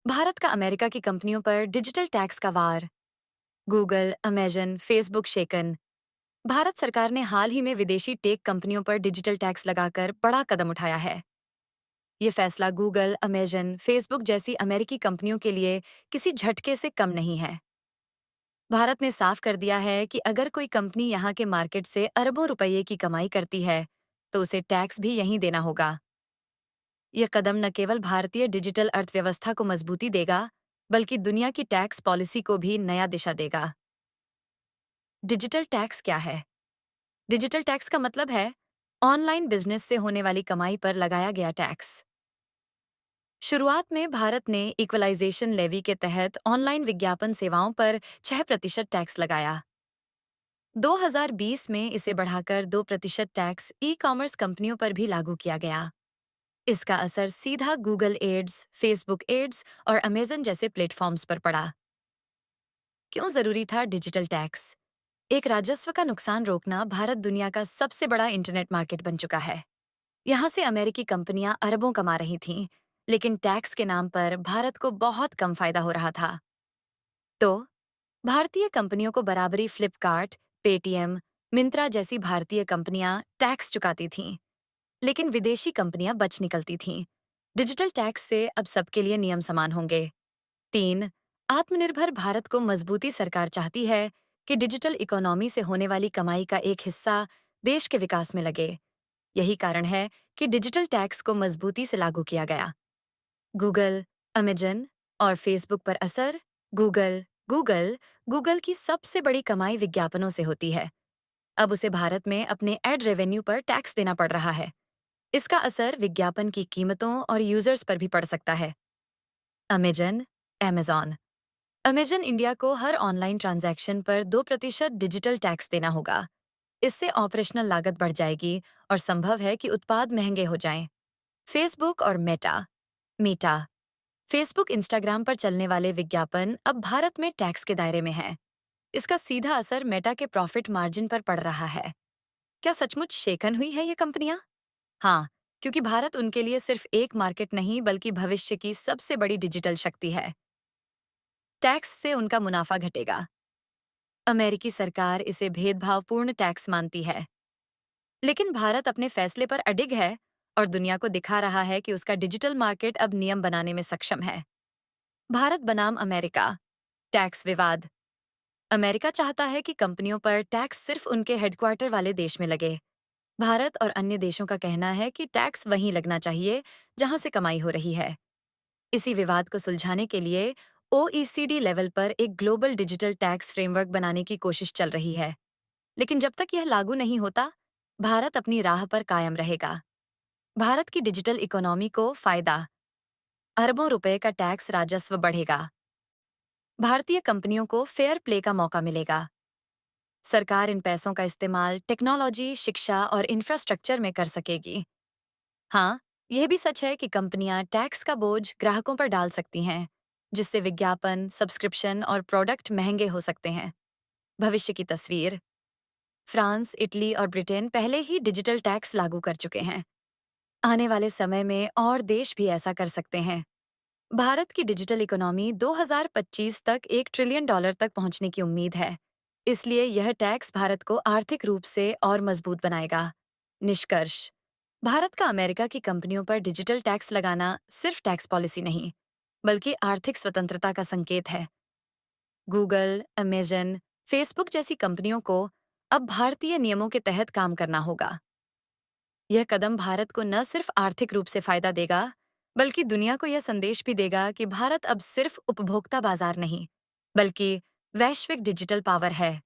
भारत का अमेरिका की कंपनियों पर डिजिटल टैक्स का वार। गूगल, अमेजन, फेसबुक शेकन। भारत सरकार ने हाल ही में विदेशी टेक कंपनियों पर डिजिटल टैक्स लगाकर बड़ा कदम उठाया है। ये फैसला गूगल, अमेजन, फेसबुक जैसी अमेरिकी कंपनियों के लिए किसी झटके से कम नहीं है। भारत ने साफ कर दिया है कि अगर कोई कंपनी यहाँ के मार्केट से अरबों रुपये की कमाई करती है, तो उसे टैक्स भी यहीं देना होगा। यह कदम न केवल भारतीय डिजिटल अर्थव्यवस्था को मजबूती देगा, बल्कि दुनिया की टैक्स पॉलिसी को भी नया दिशा देगा। डिजिटल टैक्स क्या है? डिजिटल टैक्स का मतलब है ऑनलाइन बिजनेस से होने वाली कमाई पर लगाया गया टैक्स। शुरुआत में भारत ने इक्वलाइजेशन लेवी के तहत ऑनलाइन विज्ञापन सेवाओं पर 6% टैक्स लगाया। 2020 में इसे बढ़ाकर 2% टैक्स ई कॉमर्स कंपनियों पर भी लागू किया गया। इसका असर सीधा गूगल एड्स, फेसबुक एड्स और अमेजन जैसे प्लेटफॉर्म्स पर पड़ा। क्यों जरूरी था डिजिटल टैक्स? एक राजस्व का नुकसान रोकना। भारत दुनिया का सबसे बड़ा इंटरनेट मार्केट बन चुका है। यहाँ से अमेरिकी कंपनियां अरबों कमा रही थीं, लेकिन टैक्स के नाम पर भारत को बहुत कम फायदा हो रहा था। तो भारतीय कंपनियों को बराबरी फ्लिपकार्ट, पेटीएम, मिंत्रा जैसी भारतीय कंपनियां टैक्स चुकाती थीं, लेकिन विदेशी कंपनियां बच निकलती थीं। डिजिटल टैक्स से अब सबके लिए नियम समान होंगे। 3. आत्मनिर्भर भारत को मजबूती। सरकार चाहती है कि डिजिटल इकोनॉमी से होने वाली कमाई का एक हिस्सा देश के विकास में लगे। यही कारण है कि डिजिटल टैक्स को मजबूती से लागू किया गया। गूगल, अमेजन और फेसबुक पर असर। गूगल गूगल गूगल की सबसे बड़ी कमाई विज्ञापनों से होती है। अब उसे भारत में अपने एड रेवेन्यू पर टैक्स देना पड़ रहा है। इसका असर विज्ञापन की कीमतों और यूजर्स पर भी पड़ सकता है। अमेजन अमेजॉन अमेजन इंडिया को हर ऑनलाइन ट्रांजैक्शन पर 2% डिजिटल टैक्स देना होगा। इससे ऑपरेशनल लागत बढ़ जाएगी और संभव है कि उत्पाद महंगे हो जाएं। फेसबुक और मेटा मीटा फेसबुक, इंस्टाग्राम पर चलने वाले विज्ञापन अब भारत में टैक्स के दायरे में है। इसका सीधा असर मेटा के प्रॉफिट मार्जिन पर पड़ रहा है। क्या सचमुच शेखन हुई है ये कंपनियां? हाँ, क्योंकि भारत उनके लिए सिर्फ एक मार्केट नहीं, बल्कि भविष्य की सबसे बड़ी डिजिटल शक्ति है। टैक्स से उनका मुनाफा घटेगा। अमेरिकी सरकार इसे भेदभावपूर्ण टैक्स मानती है, लेकिन भारत अपने फैसले पर अडिग है और दुनिया को दिखा रहा है कि उसका डिजिटल मार्केट अब नियम बनाने में सक्षम है। भारत बनाम अमेरिका टैक्स विवाद। अमेरिका चाहता है कि कंपनियों पर टैक्स सिर्फ उनके हेडक्वार्टर वाले देश में लगे। भारत और अन्य देशों का कहना है कि टैक्स वहीं लगना चाहिए जहां से कमाई हो रही है। इसी विवाद को सुलझाने के लिए ओईसीडी लेवल पर एक ग्लोबल डिजिटल टैक्स फ्रेमवर्क बनाने की कोशिश चल रही है। लेकिन जब तक यह लागू नहीं होता, भारत अपनी राह पर कायम रहेगा। भारत की डिजिटल इकोनॉमी को फायदा। अरबों रुपए का टैक्स राजस्व बढ़ेगा। भारतीय कंपनियों को फेयर प्ले का मौका मिलेगा। सरकार इन पैसों का इस्तेमाल टेक्नोलॉजी, शिक्षा और इंफ्रास्ट्रक्चर में कर सकेगी। हाँ, यह भी सच है कि कंपनियां टैक्स का बोझ ग्राहकों पर डाल सकती हैं, जिससे विज्ञापन, सब्सक्रिप्शन और प्रोडक्ट महंगे हो सकते हैं। भविष्य की तस्वीर। फ्रांस, इटली और ब्रिटेन पहले ही डिजिटल टैक्स लागू कर चुके हैं। आने वाले समय में और देश भी ऐसा कर सकते हैं। भारत की डिजिटल इकोनॉमी 2025 तक $1 ट्रिलियन तक पहुंचने की उम्मीद है। इसलिए यह टैक्स भारत को आर्थिक रूप से और मजबूत बनाएगा। निष्कर्ष। भारत का अमेरिका की कंपनियों पर डिजिटल टैक्स लगाना सिर्फ टैक्स पॉलिसी नहीं, बल्कि आर्थिक स्वतंत्रता का संकेत है। गूगल, अमेजन, फेसबुक जैसी कंपनियों को अब भारतीय नियमों के तहत काम करना होगा। यह कदम भारत को न सिर्फ आर्थिक रूप से फायदा देगा, बल्कि दुनिया को यह संदेश भी देगा कि भारत अब सिर्फ उपभोक्ता बाजार नहीं, बल्कि वैश्विक डिजिटल पावर है।